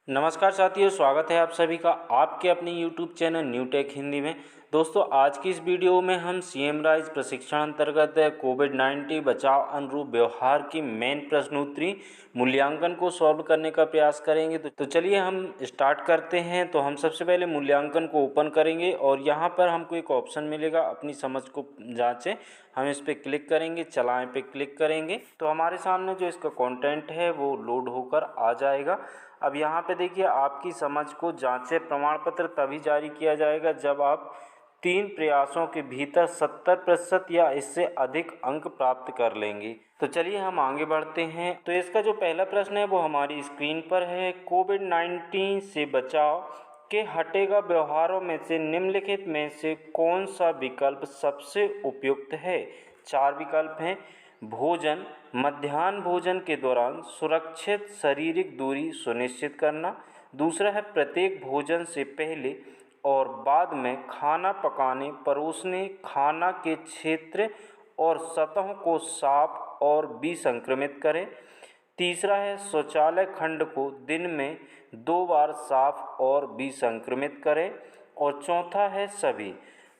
नमस्कार साथियों, स्वागत है आप सभी का आपके अपने YouTube channel new take Hindi में। दोस्तों, आज की इस वीडियो में हम सीएम राइज प्रशिक्षण अंतर्गत कोविड-19 बचाव अनुरूप व्यवहार की मेन प्रश्नोत्तरी मूल्यांकन को सॉल्व करने का प्रयास करेंगे। तो चलिए हम स्टार्ट करते हैं। तो हम सबसे पहले मूल्यांकन को ओपन करेंगे और यहाँ पर हमको एक ऑप्शन मिलेगा अपनी समझ को जाँचें। हम इस पर क्लिक करेंगे, चलाएँ पे क्लिक करेंगे तो हमारे सामने जो इसका कंटेंट है वो लोड होकर आ जाएगा। अब यहाँ पे देखिए, आपकी समझ को जांचें प्रमाण पत्र तभी जारी किया जाएगा जब आप 3 प्रयासों के भीतर 70% या इससे अधिक अंक प्राप्त कर लेंगे। तो चलिए हम आगे बढ़ते हैं। तो इसका जो पहला प्रश्न है वो हमारी स्क्रीन पर है। कोविड-19 से बचाव के हटेगा व्यवहारों में से निम्नलिखित में से कौन सा विकल्प सबसे उपयुक्त है? 4 विकल्प हैं। भोजन, मध्याह्न भोजन के दौरान सुरक्षित शारीरिक दूरी सुनिश्चित करना। दूसरा है प्रत्येक भोजन से पहले और बाद में खाना पकाने, परोसने, खाना के क्षेत्र और सतहों को साफ और विसंक्रमित करें। तीसरा है शौचालय खंड को दिन में 2 बार साफ और विसंक्रमित करें। और चौथा है सभी।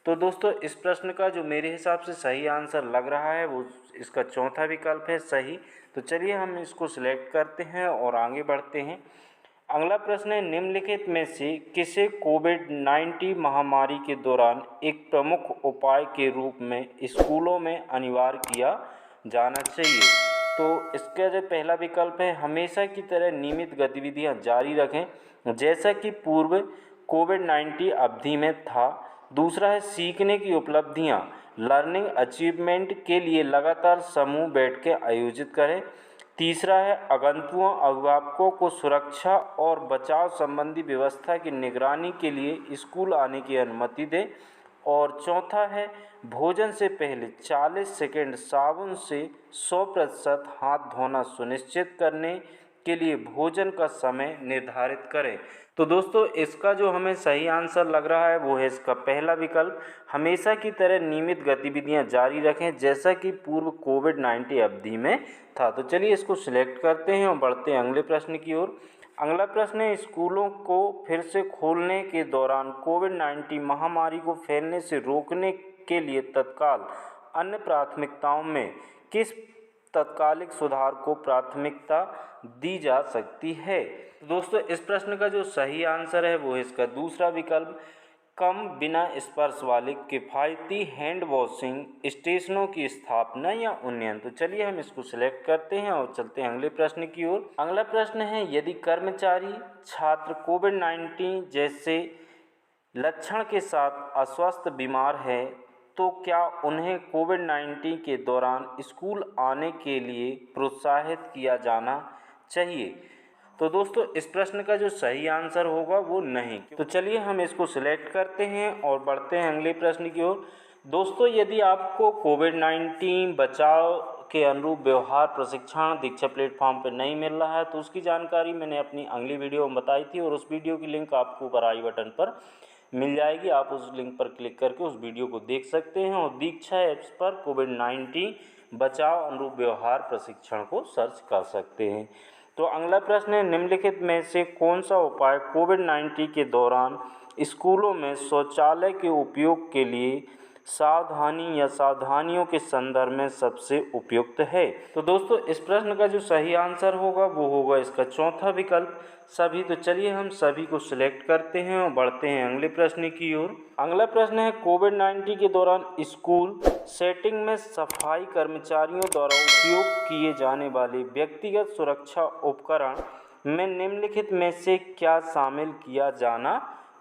तो दोस्तों, इस प्रश्न का जो मेरे हिसाब से सही आंसर लग रहा है वो इसका चौथा विकल्प है, सही। तो चलिए हम इसको सिलेक्ट करते हैं और आगे बढ़ते हैं। अगला प्रश्न है, निम्नलिखित में से किसे कोविड-19 महामारी के दौरान एक प्रमुख उपाय के रूप में स्कूलों में अनिवार्य किया जाना चाहिए? तो इसका जो पहला विकल्प है, हमेशा की तरह नियमित गतिविधियां जारी रखें जैसा कि पूर्व कोविड-19 अवधि में था। दूसरा है सीखने की उपलब्धियां, लर्निंग अचीवमेंट के लिए लगातार समूह बैठकें आयोजित करें। तीसरा है आगंतुकों अभिभावकों को सुरक्षा और बचाव संबंधी व्यवस्था की निगरानी के लिए स्कूल आने की अनुमति दें। और चौथा है भोजन से पहले 40 सेकंड साबुन से 100% हाथ धोना सुनिश्चित करने के लिए भोजन का समय निर्धारित करें। तो दोस्तों, इसका जो हमें सही आंसर लग रहा है वो है इसका पहला विकल्प, हमेशा की तरह नियमित गतिविधियां जारी रखें जैसा कि पूर्व कोविड-19 अवधि में था। तो चलिए इसको सिलेक्ट करते हैं और बढ़ते हैं अगले प्रश्न की ओर। अगला प्रश्न है, स्कूलों को फिर से खोलने के दौरान कोविड-19 महामारी को फैलने से रोकने के लिए तत्काल अन्य प्राथमिकताओं में किस तत्कालिक सुधार को प्राथमिकता दी जा सकती है? दोस्तों, इस प्रश्न का जो सही आंसर है वो है इसका दूसरा विकल्प, कम बिना स्पर्श वाले किफ़ायती हैंड वॉशिंग स्टेशनों की स्थापना या उन्नयन। तो चलिए हम इसको सिलेक्ट करते हैं और चलते हैं अगले प्रश्न की ओर। अगला प्रश्न है, यदि कर्मचारी छात्र कोविड-19 जैसे लक्षण के साथ अस्वस्थ बीमार है तो क्या उन्हें कोविड-19 के दौरान स्कूल आने के लिए प्रोत्साहित किया जाना चाहिए? तो दोस्तों, इस प्रश्न का जो सही आंसर होगा वो नहीं। तो चलिए हम इसको सिलेक्ट करते हैं और बढ़ते हैं अगले प्रश्न की ओर। दोस्तों, यदि आपको कोविड-19 बचाव के अनुरूप व्यवहार प्रशिक्षण दीक्षा प्लेटफॉर्म पर नहीं मिल रहा है तो उसकी जानकारी मैंने अपनी अगली वीडियो में बताई थी और उस वीडियो की लिंक आपको ऊपर आई बटन पर मिल जाएगी। आप उस लिंक पर क्लिक करके उस वीडियो को देख सकते हैं और दीक्षा ऐप्स पर कोविड-19 बचाव अनुरूप व्यवहार प्रशिक्षण को सर्च कर सकते हैं। तो अगला प्रश्न है, निम्नलिखित में से कौन सा उपाय कोविड-19 के दौरान स्कूलों में शौचालय के उपयोग के लिए सावधानी या सावधानियों के संदर्भ में सबसे उपयुक्त है? तो दोस्तों, इस प्रश्न का जो सही आंसर होगा वो होगा इसका चौथा विकल्प, सभी। तो चलिए हम सभी को सिलेक्ट करते हैं और बढ़ते हैं अगले प्रश्न की ओर। अगला प्रश्न है, कोविड-19 के दौरान स्कूल सेटिंग में सफाई कर्मचारियों द्वारा उपयोग किए जाने वाले व्यक्तिगत सुरक्षा उपकरण में निम्नलिखित में से क्या शामिल किया जाना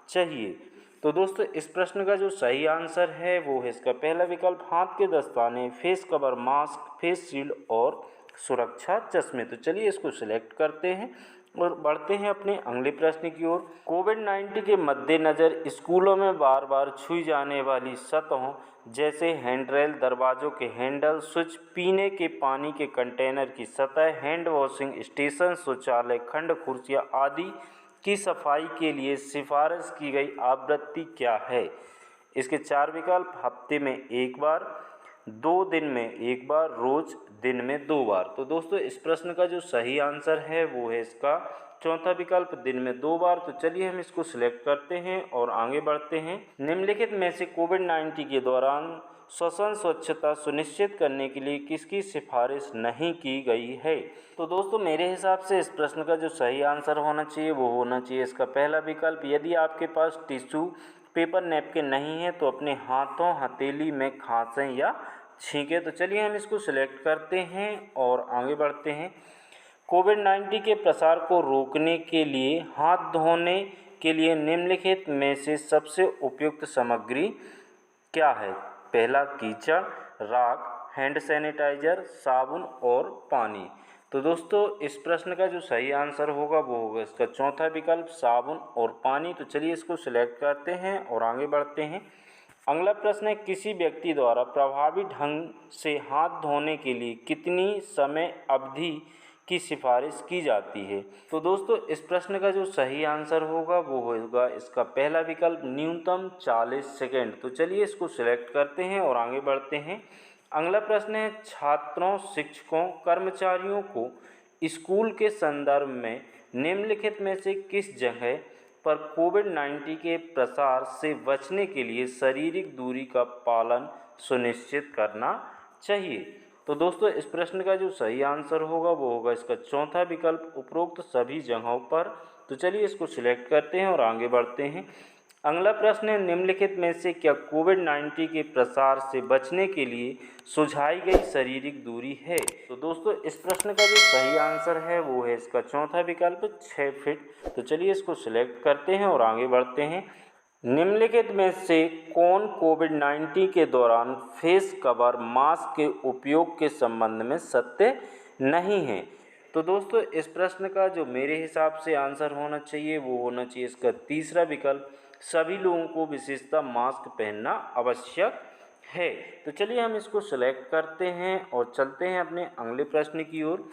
चाहिए? तो दोस्तों, इस प्रश्न का जो सही आंसर है वो है इसका पहला विकल्प, हाथ के दस्ताने, face cover, mask, face shield और सुरक्षा चश्मे। तो चलिए इसको सिलेक्ट करते हैं और बढ़ते हैं अपने अगले प्रश्न की ओर। कोविड-19 के मद्देनज़र स्कूलों में बार बार छुई जाने वाली सतहों जैसे हैंडरेल, दरवाज़ों के हैंडल, स्विच, पीने के पानी के कंटेनर की सतह, हैंड वॉशिंग स्टेशन, शौचालय खंड, कुर्सियाँ आदि की सफाई के लिए सिफारिश की गई आवृत्ति क्या है? इसके 4 विकल्प, हफ्ते में 1 बार, 2 दिन में 1 बार, रोज़ दिन में 2 बार। तो दोस्तों इस प्रश्न का जो सही आंसर है वो है इसका चौथा विकल्प, दिन में 2 बार। तो चलिए हम इसको सिलेक्ट करते हैं और आगे बढ़ते हैं। निम्नलिखित में से कोविड-19 के दौरान श्वसन स्वच्छता सुनिश्चित करने के लिए किसकी सिफारिश नहीं की गई है? तो दोस्तों मेरे हिसाब से इस प्रश्न का जो सही आंसर होना चाहिए वो होना चाहिए इसका पहला विकल्प। यदि आपके पास टिश्यू पेपर नैपकिन नहीं है तो अपने हाथों हथेली में खांसें या छींकें। तो चलिए हम इसको सिलेक्ट करते हैं और आगे बढ़ते हैं। कोविड-19 के प्रसार को रोकने के लिए हाथ धोने के लिए निम्नलिखित में से सबसे उपयुक्त सामग्री क्या है? पहला कीचड़, राख, हैंड सैनिटाइजर, साबुन और पानी। तो दोस्तों इस प्रश्न का जो सही आंसर होगा वो होगा इसका चौथा विकल्प, साबुन और पानी। तो चलिए इसको सिलेक्ट करते हैं और आगे बढ़ते हैं। अगला प्रश्न है, किसी व्यक्ति द्वारा प्रभावी ढंग से हाथ धोने के लिए कितनी समय अवधि की सिफारिश की जाती है? तो दोस्तों इस प्रश्न का जो सही आंसर होगा वो होगा इसका पहला विकल्प, न्यूनतम 40 सेकेंड। तो चलिए इसको सिलेक्ट करते हैं और आगे बढ़ते हैं। अगला प्रश्न है, छात्रों, शिक्षकों, कर्मचारियों को स्कूल के संदर्भ में निम्नलिखित में से किस जगह पर कोविड-19 के प्रसार से बचने के लिए शारीरिक दूरी का पालन सुनिश्चित करना चाहिए? तो दोस्तों इस प्रश्न का जो सही आंसर होगा वो होगा इसका चौथा विकल्प, उपरोक्त सभी जगहों पर। तो चलिए इसको सिलेक्ट करते हैं और आगे बढ़ते हैं। अगला प्रश्न है, निम्नलिखित में से क्या कोविड-19 के प्रसार से बचने के लिए सुझाई गई शारीरिक दूरी है? तो दोस्तों इस प्रश्न का जो सही आंसर है वो है इसका चौथा विकल्प, 6 फीट। तो चलिए इसको सिलेक्ट करते हैं और आगे बढ़ते हैं। निम्नलिखित में से कौन कोविड-19 के दौरान फेस कवर मास्क के उपयोग के संबंध में सत्य नहीं है? तो दोस्तों इस प्रश्न का जो मेरे हिसाब से आंसर होना चाहिए वो होना चाहिए इसका तीसरा विकल्प, सभी लोगों को विशेषतः मास्क पहनना आवश्यक है। तो चलिए हम इसको सिलेक्ट करते हैं और चलते हैं अपने अगले प्रश्न की ओर।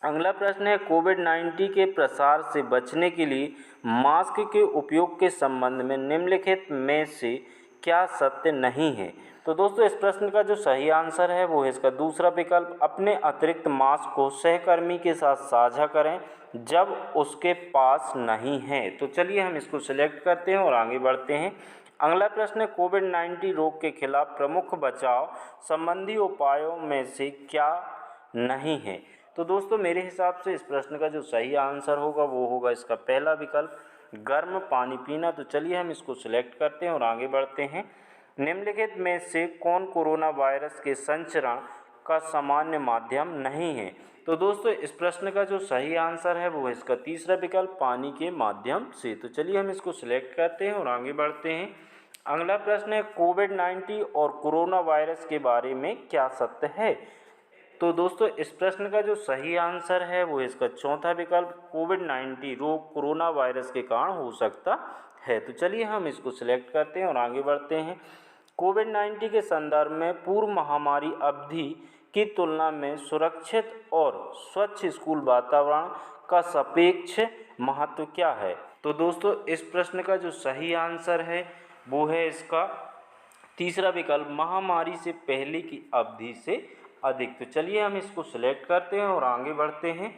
अगला प्रश्न है, कोविड-19 के प्रसार से बचने के लिए मास्क के उपयोग के संबंध में निम्नलिखित में से क्या सत्य नहीं है? तो दोस्तों इस प्रश्न का जो सही आंसर है वो है इसका दूसरा विकल्प, अपने अतिरिक्त मास्क को सहकर्मी के साथ साझा करें जब उसके पास नहीं है। तो चलिए हम इसको सिलेक्ट करते हैं और आगे बढ़ते हैं। अगला प्रश्न है, कोविड-19 रोग के खिलाफ प्रमुख बचाव संबंधी उपायों में से क्या नहीं है? तो दोस्तों मेरे हिसाब से इस प्रश्न का जो सही आंसर होगा वो होगा इसका पहला विकल्प, गर्म पानी पीना। तो चलिए हम इसको सिलेक्ट करते हैं और आगे बढ़ते हैं। निम्नलिखित में से कौन कोरोना वायरस के संचरण का सामान्य माध्यम नहीं है? तो दोस्तों इस प्रश्न का जो सही आंसर है वो है इसका तीसरा विकल्प, पानी के माध्यम से। तो चलिए हम इसको सिलेक्ट करते हैं और आगे बढ़ते हैं। अगला प्रश्न है, कोविड-19 और कोरोना वायरस के बारे में क्या सत्य है? तो दोस्तों इस प्रश्न का जो सही आंसर है वो है इसका चौथा विकल्प, कोविड-19 रोग कोरोना वायरस के कारण हो सकता है। तो चलिए हम इसको सिलेक्ट करते हैं और आगे बढ़ते हैं। कोविड-19 के संदर्भ में पूर्व महामारी अवधि की तुलना में सुरक्षित और स्वच्छ स्कूल वातावरण का सापेक्ष महत्व क्या है? तो दोस्तों इस प्रश्न का जो सही आंसर है वो है इसका तीसरा विकल्प, महामारी से पहले की अवधि से अधिक। तो चलिए हम इसको सिलेक्ट करते हैं और आगे बढ़ते हैं।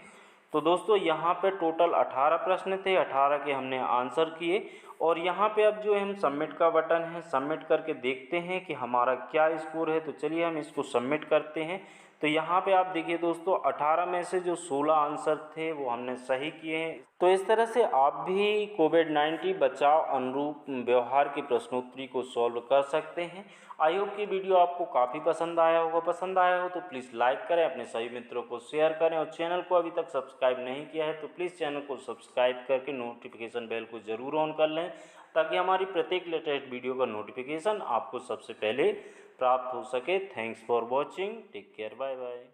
तो दोस्तों यहाँ पे टोटल 18 प्रश्न थे, 18 के हमने आंसर किए और यहाँ पे अब जो हम सबमिट का बटन है, सबमिट करके देखते हैं कि हमारा क्या स्कोर है। तो चलिए हम इसको सबमिट करते हैं। तो यहाँ पे आप देखिए दोस्तों 18 में से जो 16 आंसर थे वो हमने सही किए हैं। तो इस तरह से आप भी कोविड-19 बचाव अनुरूप व्यवहार की प्रश्नोत्तरी को सॉल्व कर सकते हैं। आई होप कि वीडियो आपको काफ़ी पसंद आया होगा। पसंद आया हो तो प्लीज़ लाइक करें, अपने सभी मित्रों को शेयर करें और चैनल को अभी तक सब्सक्राइब नहीं किया है तो प्लीज़ चैनल को सब्सक्राइब करके नोटिफिकेशन बेल को ज़रूर ऑन कर लें ताकि हमारी प्रत्येक लेटेस्ट वीडियो का नोटिफिकेशन आपको सबसे पहले प्राप्त हो सके। Thanks for watching, take care, bye bye.